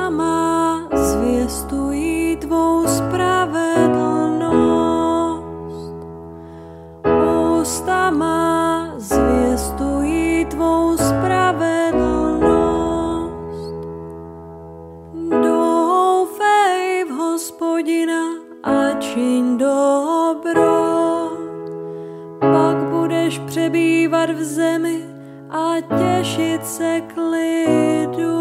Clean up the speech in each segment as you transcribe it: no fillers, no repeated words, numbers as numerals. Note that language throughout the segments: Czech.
Ústa má zvěstují tvou spravedlnost. Ústa má zvěstují tvou spravedlnost. Doufej v Hospodina a čiň dobro. Pak budeš přebývat v zemi a těšit se klidu.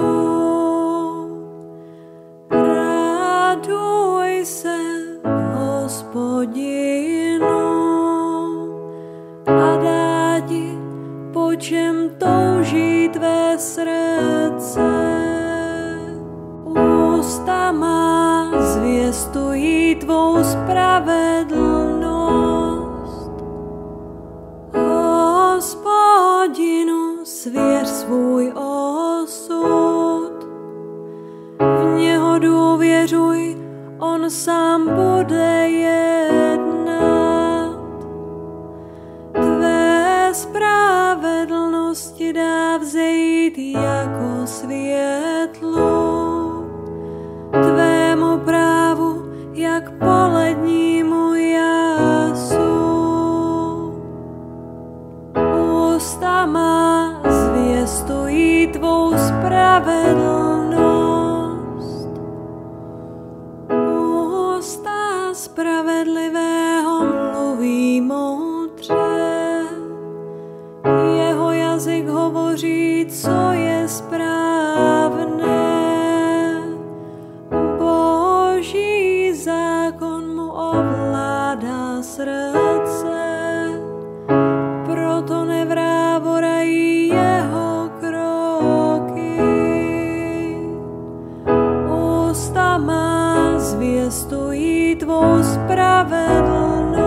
Raduj se v Hospodinu a dá ti, po čem touží tvé srdce. Ústa má zvěstují tvou spravedlnost. Hospodinu svěř svůj osud. V něho důvěřuj, on sám bude jednat. Tvé spravedlnosti dá vzejít jako světlo. Tvému právu jak polednímu jasu. Ústa má zvěstují tvou spravedlnost. Ústa spravedlivého mluví moudře. Jeho jazyk hovoří, co je správné. Boží zákon mu ovládá srdce, proto nevrávorají jeho kroky. Ústa má zvěstují tvou spravedlnost.